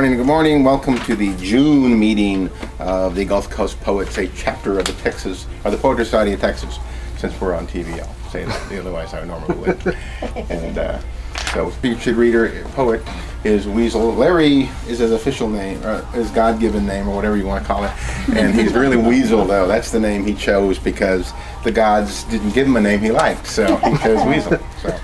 morning, good morning. Welcome to the June meeting of the Gulf Coast Poets, a chapter of the the Poetry Society of Texas. Since we're on TV, I'll say that, otherwise I normally would. And so featured reader, poet is Weasel. Larry is his official name, or his God-given name, or whatever you want to call it. And he's really Weasel, though. That's the name he chose because the gods didn't give him a name he liked, so he chose Weasel. So.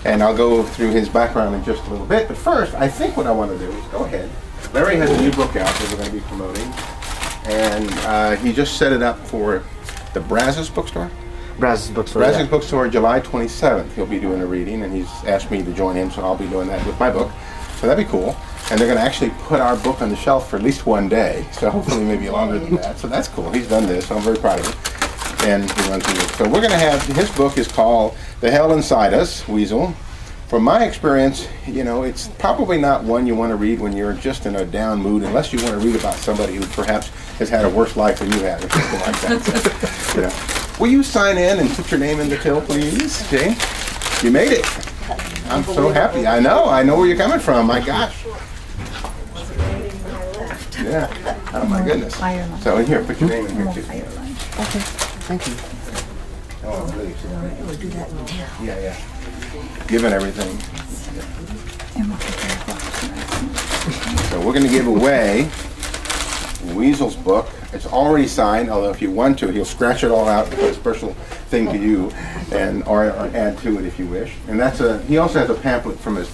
And I'll go through his background in just a little bit. But first, I think what I want to do is go ahead. Larry has a new book out that we're going to be promoting. And he just set it up for the Brazos bookstore. Brazos bookstore, July 27th. He'll be doing a reading, and he's asked me to join him, so I'll be doing that with my book. So that'd be cool. And they're going to actually put our book on the shelf for at least one day. So hopefully maybe longer than that. So that's cool. He's done this, so I'm very proud of him. And he runs the book. So we're going to have, his book is called The Hell Inside Us, Weasel. From my experience, you know, it's probably not one you want to read when you're just in a down mood, unless you want to read about somebody who perhaps has had a worse life than you had or something like that. So, you know. Will you sign in and put your name in the till, please, Jane? You made it. I'm so happy. I know where you're coming from. My gosh. Yeah. Oh my goodness. So in here, put your name in here too. Okay. Thank you. Oh, please. We'll do that. Yeah. Giving everything. So we're going to give away Weasel's book. It's already signed, although if you want to, he'll scratch it all out and put a special thing to you, and or add to it if you wish. And that's he also has a pamphlet from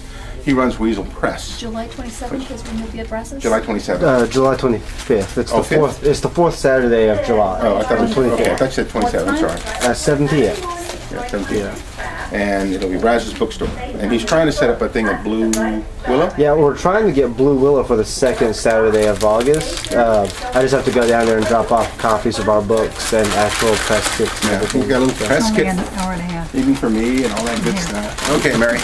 he runs Weasel Press. July 27th is when you'll be at Brazos? July 27th. July 25th. It's the 5th? fourth. It's the fourth Saturday of July. Oh, I thought it was 25th. Okay, I thought you said 27. I'm sorry. 7 p.m. Yeah, 7 p.m. And it'll be Brazos bookstore. And he's trying to set up a thing at Blue Willow? Yeah, we're trying to get Blue Willow for the second Saturday of August. I just have to go down there and drop off copies of our books and actual press kits. Yeah, we've got a little press kit, An hour and a half. even for me and all that good stuff. Okay, Mary.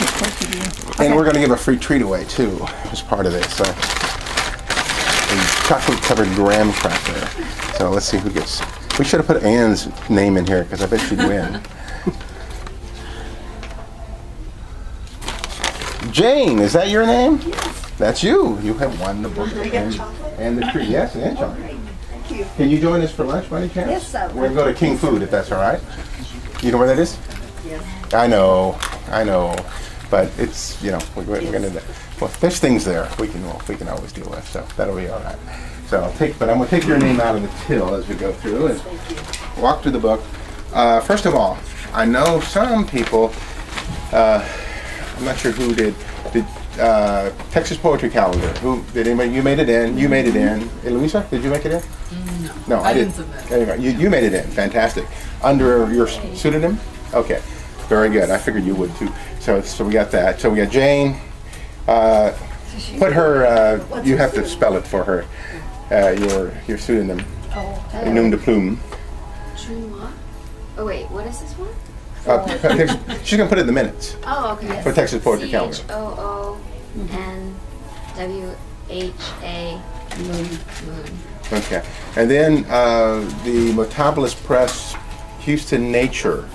And we're going to give a free treat away, too, as part of this. So, a chocolate-covered graham cracker. So let's see who gets... We should have put Anne's name in here, because I bet she'd win. Jane, is that your name? Yes. That's you. You have won the book and the treat. Yes, and chocolate. Thank you. Can you join us for lunch by any chance? Yes, sir. We're going to go to King Food, if that's all right. You know where that is? Yes. I know. But it's, you know, we're going to, well, there's things there we can always deal with, so that'll be all right. So I'm going to take your name out of the till as we go through and walk through the book. First of all, I know some people, I'm not sure who did Texas Poetry Calendar. Who did anybody? You made it in. You made it in. Hey, Louisa, did you make it in? No, I didn't submit. Anyway, you made it in. Fantastic. Under your pseudonym? Okay, very good. I figured you would too. So we got that. So we got Jane. Put her. You have to spell it for her. Your pseudonym. Oh. Nom de plume. Junwa? Oh wait, what is this one? She's gonna put it in the minutes. Oh, okay. For Texas Poetry Calendar. CHOONWHA Moon. Okay, and then the Metabolist Press, Houston Nature.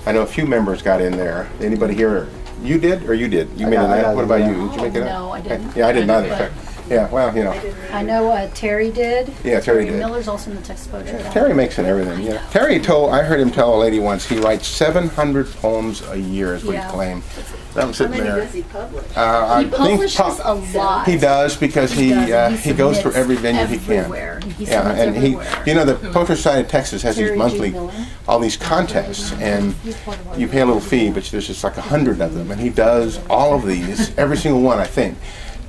I know a few members got in there. Anybody here? You did, or you did? You made it up. What about you? Did you make it up? No, I didn't. Yeah, I did not. Yeah, well, you know. I know Terry did. Yeah, Terry did. Miller's also in the Texas Poetry Calendar. Terry makes it everything. Yeah. Terry I heard him tell a lady once he writes 700 poems a year, is what he claimed. I'm sitting there. How many does he publish? He publishes a lot. He does because he goes through every venue he can. Yeah, and you know, the Poetry Society of Texas has these monthly, all these contests, and you pay a little fee, but there's just like 100 of them, and he does all of these, every single one, I think.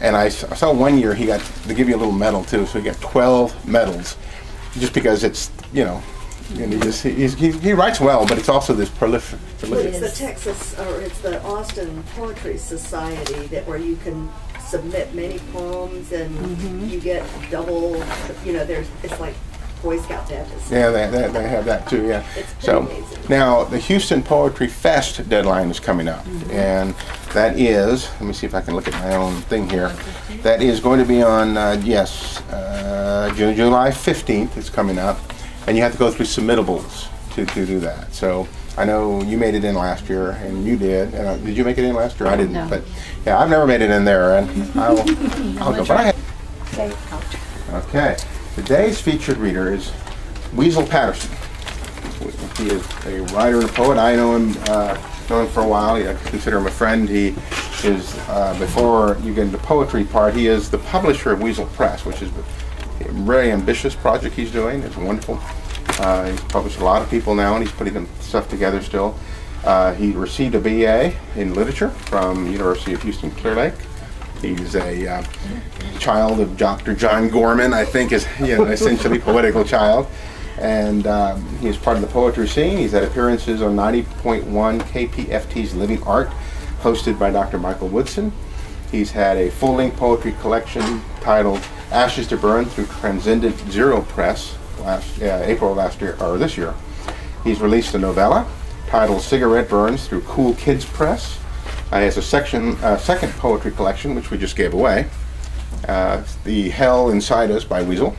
And I saw one year they give you a little medal too, so he got 12 medals, just because it's, you know, and he writes well, but it's also this prolific. It's the Texas, or it's the Austin Poetry Society where you can submit many poems and you get double, you know, it's like Boy Scout badges. Yeah, they have that too, yeah. It's so amazing. Now the Houston Poetry Fest deadline is coming up, and that is, let me see if I can look at my own thing here. That is going to be on, July 15th, it's coming up, and you have to go through submittables to do that. So I know you made it in last year, and you did. And did you make it in last year? I didn't, no. But yeah, I've never made it in there, and I'll go. But Okay. Okay. Today's featured reader is Weasel Patterson. He is a writer and a poet. I know him for a while. I consider him a friend. He is, before you get into the poetry part, he is the publisher of Weasel Press, which is a very ambitious project he's doing. It's wonderful. He's published a lot of people now, and he's putting them stuff together still. He received a BA in literature from University of Houston Clear Lake. He's a child of Dr. John Gorman, I think, is essentially poetical child. And he's part of the poetry scene. He's had appearances on 90.1 KPFT's Living Art, hosted by Dr. Michael Woodson. He's had a full-length poetry collection titled Ashes to Burn through Transcendent Zero Press April last year, or this year. He's released a novella titled Cigarette Burns through Cool Kids Press. He has a second poetry collection, which we just gave away, The Hell Inside Us by Weasel.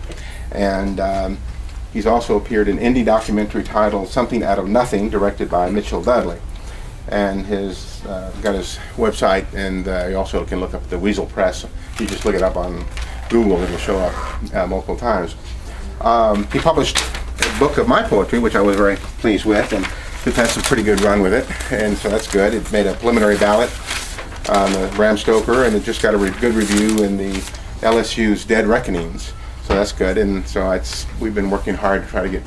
And he's also appeared in indie documentary titled Something Out of Nothing, directed by Mitchell Dudley. And his got his website, and you also can look up the Weasel Press. You just look it up on Google, it'll show up multiple times. He published a book of my poetry, which I was very pleased with, and we've had some pretty good run with it, and so that's good. It made a preliminary ballot on the Bram Stoker, and it just got a good review in the LSU's Dead Reckonings, so that's good. And so we've been working hard to try to get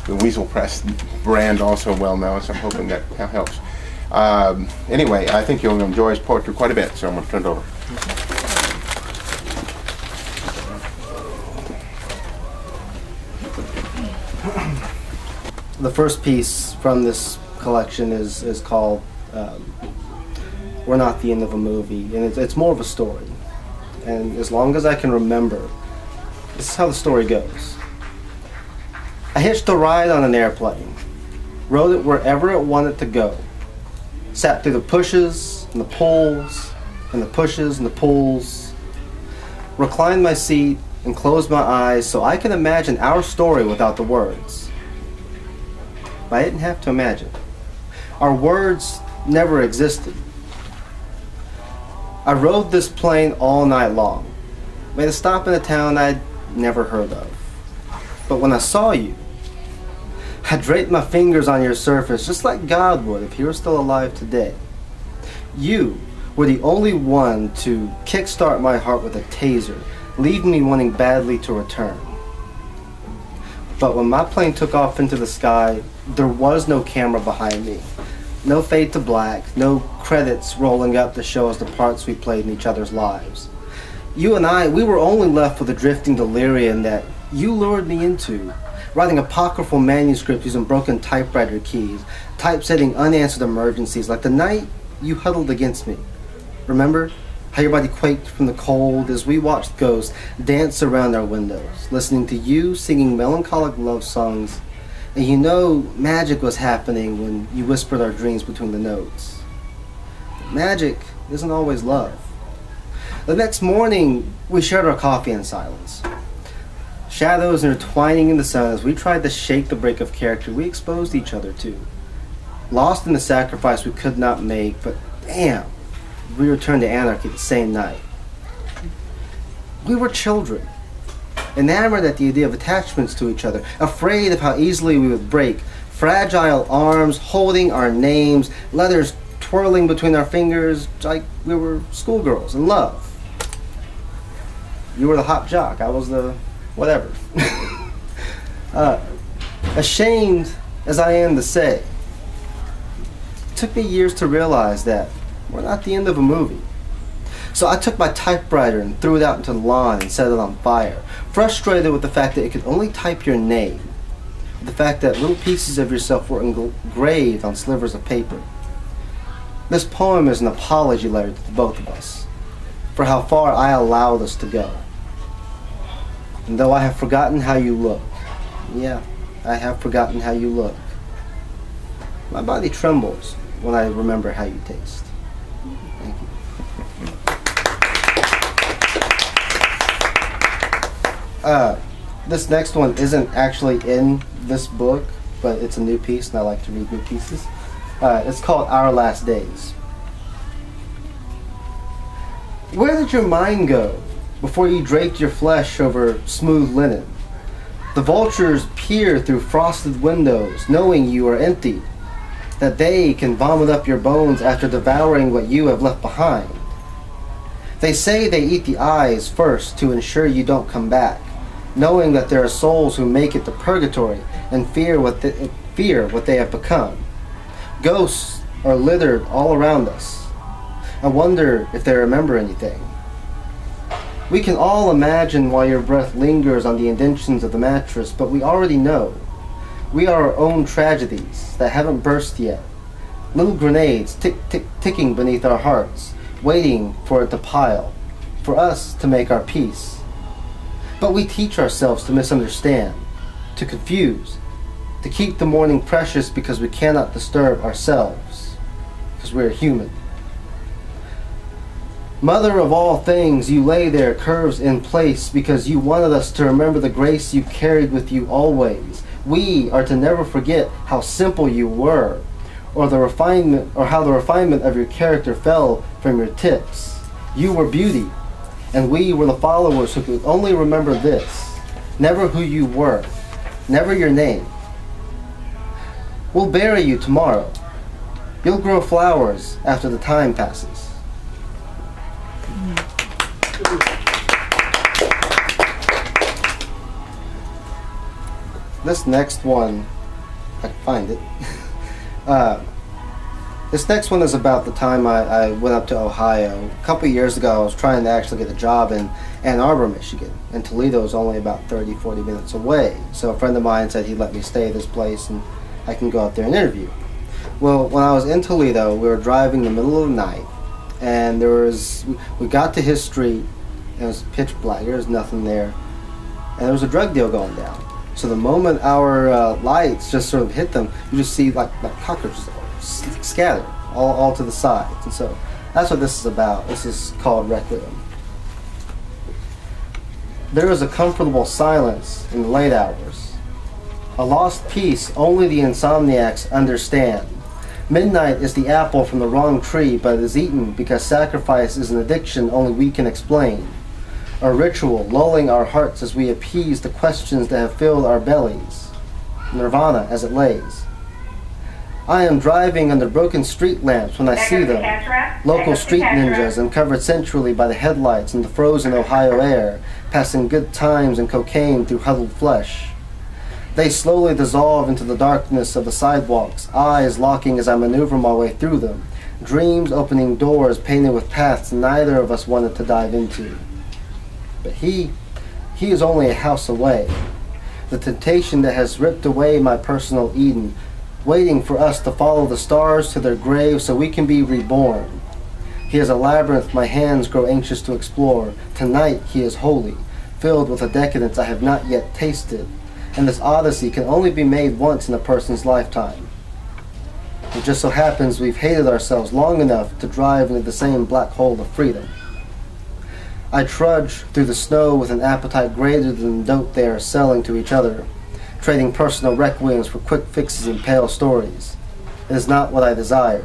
the Weasel Press brand also well known, so I'm hoping that helps. Anyway, I think you'll enjoy his poetry quite a bit, so I'm going to turn it over. The first piece from this collection is called We're Not the End of a Movie, and it's more of a story. And as long as I can remember, this is how the story goes. I hitched a ride on an airplane, rode it wherever it wanted to go, sat through the pushes and the pulls and the pushes and the pulls, reclined my seat and closed my eyes so I could imagine our story without the words. I didn't have to imagine. Our words never existed. I rode this plane all night long, made a stop in a town I'd never heard of. But when I saw you, I draped my fingers on your surface just like God would if he were still alive today. You were the only one to kickstart my heart with a taser, leaving me wanting badly to return. But when my plane took off into the sky, there was no camera behind me. No fade to black, no credits rolling up to show us the parts we played in each other's lives. You and I, we were only left with a drifting delirium that you lured me into, writing apocryphal manuscripts using broken typewriter keys, typesetting unanswered emergencies, like the night you huddled against me. Remember how your body quaked from the cold as we watched ghosts dance around our windows, listening to you singing melancholic love songs, and you know magic was happening when you whispered our dreams between the notes. But magic isn't always love. The next morning, we shared our coffee in silence. Shadows intertwining in the sun as we tried to shake the break of character we exposed each other to. Lost in the sacrifice we could not make, but damn, we returned to anarchy the same night. We were children, enamored at the idea of attachments to each other, afraid of how easily we would break, fragile arms holding our names, letters twirling between our fingers like we were schoolgirls in love. You were the hot jock, I was the whatever. Ashamed as I am to say, it took me years to realize that we're not the end of a movie. So I took my typewriter and threw it out into the lawn and set it on fire, frustrated with the fact that it could only type your name, with the fact that little pieces of yourself were engraved on slivers of paper. This poem is an apology letter to both of us for how far I allowed us to go. And though I have forgotten how you look, yeah, I have forgotten how you look, my body trembles when I remember how you taste. Thank you. This next one isn't actually in this book, but it's a new piece, and I like to read new pieces. It's called Our Last Days. Where did your mind go before you draped your flesh over smooth linen. The vultures peer through frosted windows, knowing you are empty, that they can vomit up your bones after devouring what you have left behind. They say they eat the eyes first to ensure you don't come back, knowing that there are souls who make it to purgatory and fear what they have become. Ghosts are littered all around us. I wonder if they remember anything. We can all imagine while your breath lingers on the indentions of the mattress, but we already know. We are our own tragedies that haven't burst yet. Little grenades ticking beneath our hearts, waiting for it to pile, for us to make our peace. But we teach ourselves to misunderstand, to confuse, to keep the morning precious because we cannot disturb ourselves, because we are human. Mother of all things, you lay there curves in place because you wanted us to remember the grace you carried with you always. We are to never forget how simple you were, or how the refinement of your character fell from your tips. You were beauty, and we were the followers who could only remember this, never who you were, never your name. We'll bury you tomorrow. You'll grow flowers after the time passes. This next one, if I can find it. This next one is about the time I went up to Ohio. A couple of years ago, I was trying to actually get a job in Ann Arbor, Michigan. And Toledo is only about 30-40 minutes away. So a friend of mine said he'd let me stay at this place and I can go out there and interview. Well, when I was in Toledo, we were driving in the middle of the night. And we got to his street, and it was pitch black. There was nothing there. And there was a drug deal going down. So the moment our lights just sort of hit them, you just see like cockroaches scattered all to the sides. And so that's what this is about. This is called Requiem. There is a comfortable silence in the late hours. A lost peace only the insomniacs understand. Midnight is the apple from the wrong tree, but it is eaten because sacrifice is an addiction only we can explain. A ritual lulling our hearts as we appease the questions that have filled our bellies. Nirvana as it lays. I am driving under broken street lamps when I see them. Local street ninjas uncovered centrally by the headlights in the frozen Ohio air, passing good times and cocaine through huddled flesh. They slowly dissolve into the darkness of the sidewalks, eyes locking as I maneuver my way through them, dreams opening doors painted with paths neither of us wanted to dive into. But he is only a house away, the temptation that has ripped away my personal Eden, waiting for us to follow the stars to their graves so we can be reborn. He is a labyrinth my hands grow anxious to explore. Tonight he is holy, filled with a decadence I have not yet tasted. And this odyssey can only be made once in a person's lifetime. It just so happens we've hated ourselves long enough to drive into the same black hole of freedom. I trudge through the snow with an appetite greater than the dope they are selling to each other, trading personal requiems for quick fixes and pale stories. It is not what I desire,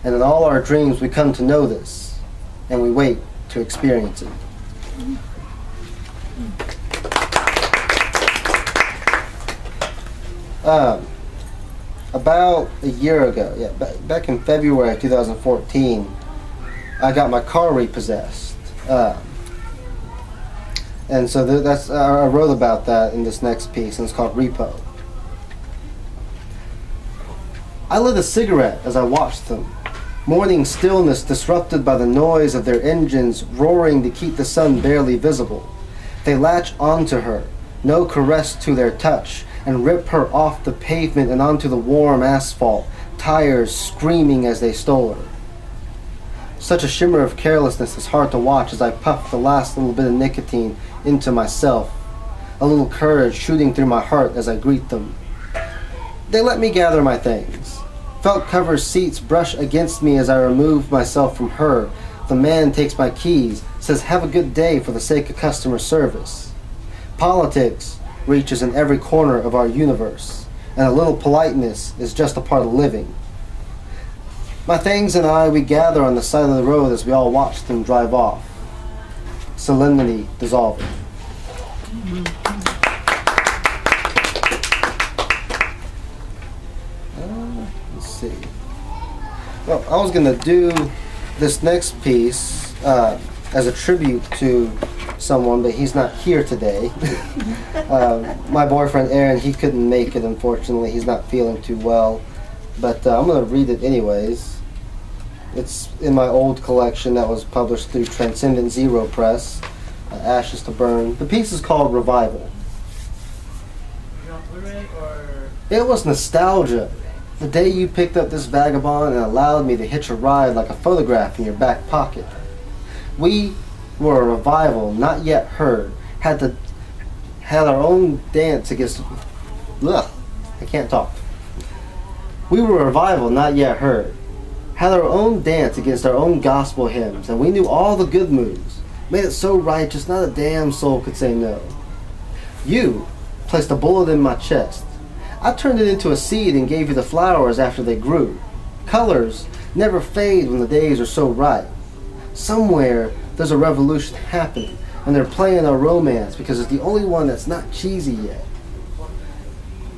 and in all our dreams we come to know this, and we wait to experience it. About a year ago, back in February 2014, I got my car repossessed. And so I wrote about that in this next piece, and it's called Repo. I lit a cigarette as I watched them, morning stillness disrupted by the noise of their engines roaring to keep the sun barely visible. They latch onto her, no caress to their touch, and rip her off the pavement and onto the warm asphalt, tires screaming as they stole her. Such a shimmer of carelessness is hard to watch as I puff the last little bit of nicotine into myself, a little courage shooting through my heart as I greet them. They let me gather my things. Felt-covered seats brush against me as I remove myself from her. The man takes my keys, says have a good day for the sake of customer service. Politics reaches in every corner of our universe, and a little politeness is just a part of living. My things and I, we gather on the side of the road as we all watch them drive off. solemnity dissolving. Let's see. Well, I was going to do this next piece as a tribute to someone, but he's not here today. My boyfriend Aaron, he couldn't make it, unfortunately. He's not feeling too well. But I'm going to read it anyways. It's in my old collection that was published through Transcendent Zero Press, Ashes to Burn. The piece is called Revival. It was nostalgia. The day you picked up this vagabond and allowed me to hitch a ride like a photograph in your back pocket. We were a revival not yet heard. Had our own dance against... Ugh, I can't talk. We were a revival not yet heard. Had our own dance against our own gospel hymns, and we knew all the good moves. Made it so righteous not a damn soul could say no. You placed a bullet in my chest. I turned it into a seed and gave you the flowers after they grew. Colors never fade when the days are so right. Somewhere there's a revolution happening, and they're playing our romance because it's the only one that's not cheesy yet.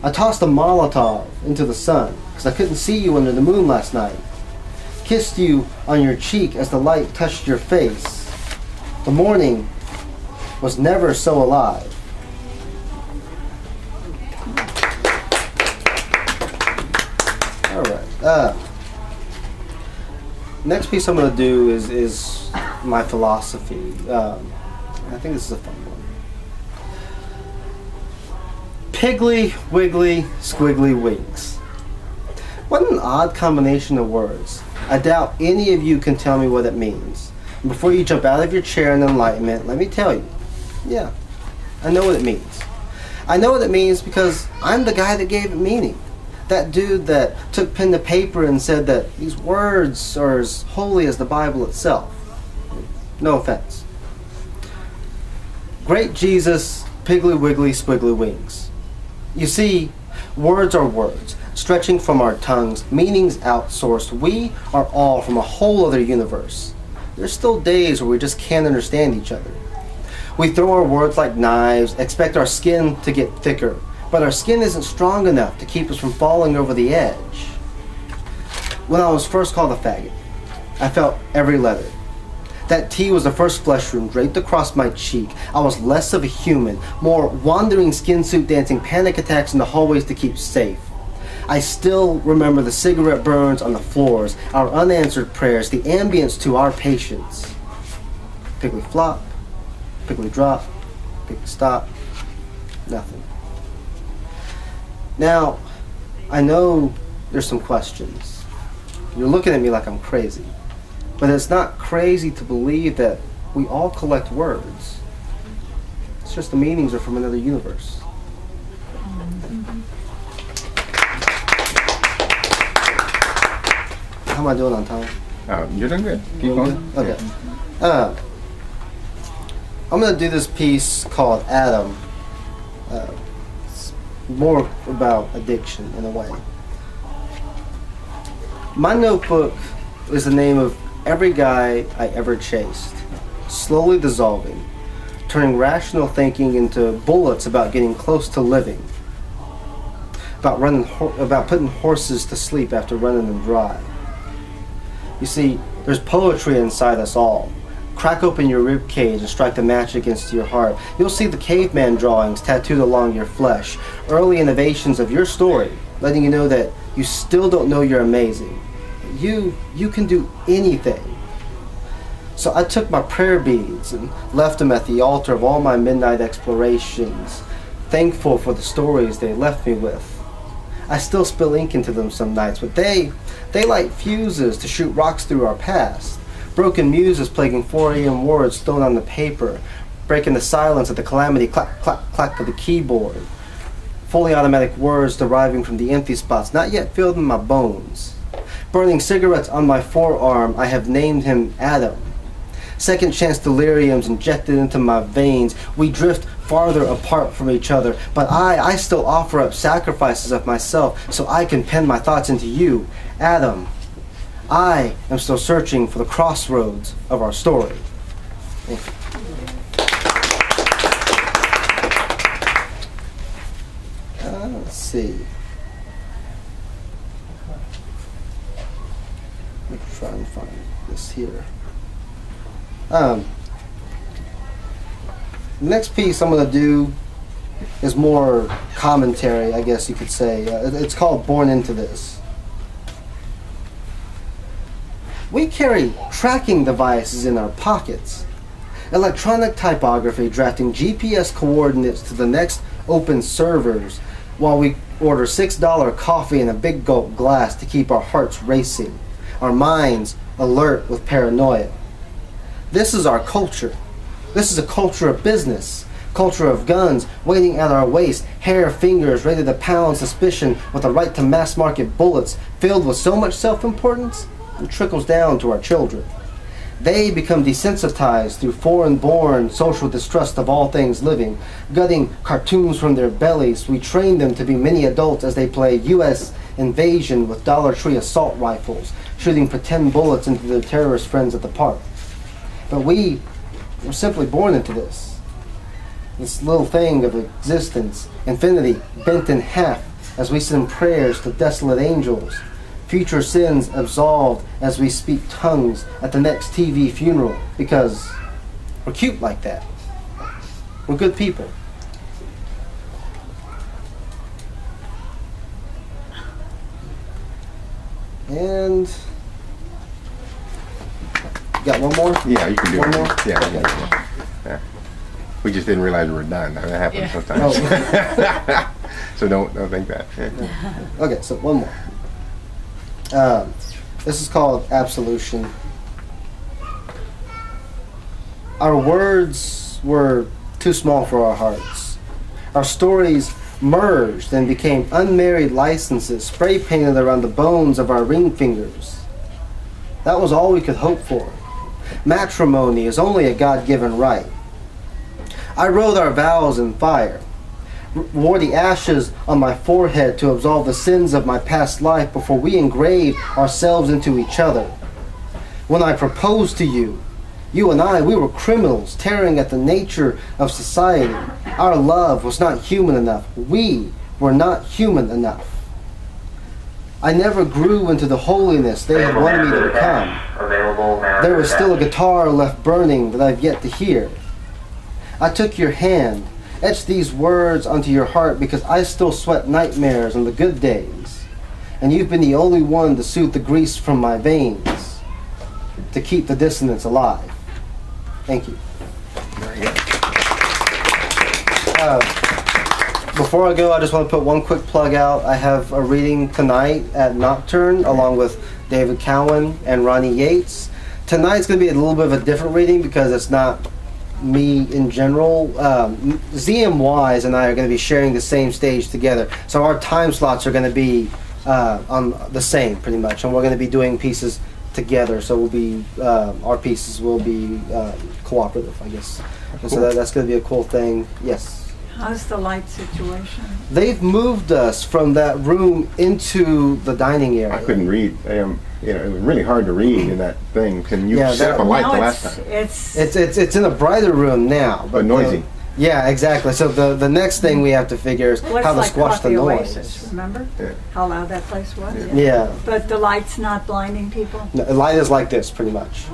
I tossed a Molotov into the sun because I couldn't see you under the moon last night. Kissed you on your cheek as the light touched your face. The morning was never so alive. Alright. Next piece I'm going to do is my philosophy. I think this is a fun one. Piggly, wiggly, squiggly winks. What an odd combination of words. I doubt any of you can tell me what it means. And before you jump out of your chair in enlightenment, let me tell you. Yeah, I know what it means. I know what it means because I'm the guy that gave it meaning. That dude that took pen to paper and said that these words are as holy as the Bible itself. No offense. Great Jesus, piggly wiggly, squiggly wings. You see, words are words, stretching from our tongues, meanings outsourced. We are all from a whole other universe. There's still days where we just can't understand each other. We throw our words like knives, expect our skin to get thicker, but our skin isn't strong enough to keep us from falling over the edge. When I was first called a faggot, I felt every letter. That T was the first flesh wound draped across my cheek. I was less of a human, more wandering skin suit dancing panic attacks in the hallways to keep safe. I still remember the cigarette burns on the floors, our unanswered prayers, the ambience to our patience. Piggly flop, piggly drop, piggly stop, nothing. Now, I know there's some questions. You're looking at me like I'm crazy. But it's not crazy to believe that we all collect words. It's just the meanings are from another universe. How am I doing on time? You're doing good. Keep going. Okay. I'm going to do this piece called Adam. It's more about addiction in a way. My notebook is the name of every guy I ever chased, slowly dissolving, turning rational thinking into bullets about getting close to living, about putting horses to sleep after running them dry. You see, there's poetry inside us all. Crack open your rib cage and strike the match against your heart. You'll see the caveman drawings tattooed along your flesh, early innovations of your story, letting you know that you still don't know you're amazing. You can do anything. So I took my prayer beads and left them at the altar of all my midnight explorations, thankful for the stories they left me with. I still spill ink into them some nights, but they light fuses to shoot rocks through our past. Broken muses plaguing 4 a.m. words thrown on the paper, breaking the silence of the calamity clack, clack, clack of the keyboard. Fully automatic words deriving from the empty spots not yet filled in my bones. Burning cigarettes on my forearm, I have named him Adam. Second chance deliriums injected into my veins. We drift farther apart from each other, but I still offer up sacrifices of myself so I can pen my thoughts into you, Adam. I am still searching for the crossroads of our story. Thank you. see. Let me try and find this here. The next piece I'm going to do is more commentary, I guess you could say. It's called Born Into This. We carry tracking devices in our pockets. Electronic typography drafting GPS coordinates to the next open servers while we order $6 coffee in a big gulp glass to keep our hearts racing, our minds alert with paranoia. This is our culture. This is a culture of business, culture of guns waiting at our waist, hair, fingers ready to pound suspicion with the right to mass market bullets filled with so much self-importance it trickles down to our children. They become desensitized through foreign-born social distrust of all things living. Gutting cartoons from their bellies, we train them to be mini adults as they play U.S. invasion with Dollar Tree assault rifles, shooting pretend bullets into their terrorist friends at the park. But we were simply born into this. This little thing of existence, infinity bent in half as we send prayers to desolate angels. Future sins absolved as we speak tongues at the next TV funeral because we're cute like that. We're good people. And got one more? Yeah, you can do one it. more? Yeah, Okay. yeah. We just didn't realize we were done. That happens sometimes. Oh. So don't think that. Yeah. Okay, so one more. This is called Absolution. Our words were too small for our hearts. Our stories merged and became unmarried licenses spray painted around the bones of our ring fingers. That was all we could hope for. Matrimony is only a God-given right. I wrote our vows in fire, wore the ashes on my forehead to absolve the sins of my past life before we engraved ourselves into each other. When I proposed to you, you and I, we were criminals tearing at the nature of society. Our love was not human enough. We were not human enough. I never grew into the holiness they had wanted me to become. There was still a guitar left burning that I've yet to hear. I took your hand, etched these words onto your heart because I still sweat nightmares on the good days. And you've been the only one to soothe the grease from my veins, to keep the dissonance alive. Thank you. Very good. Before I go, I just want to put one quick plug out. I have a reading tonight at Nocturne along with David Cowan and Ronnie Yates. Tonight's going to be a little bit of a different reading because it's not me in general. ZM Wise and I are going to be sharing the same stage together. So our time slots are going to be on the same pretty much. And we're going to be doing pieces together. So we'll be, our pieces will be cooperative, I guess. And so that's going to be a cool thing. Yes. How's the light situation? They've moved us from that room into the dining area. I couldn't read. It was really hard to read in that thing. Can you set up a light the last time? It's in a brighter room now, but noisy. Yeah, exactly. So the next thing we have to figure is how to squash the noise. Oasis, remember? Yeah. How loud that place was? Yeah. But the light's not blinding people? No, the light is like this, pretty much.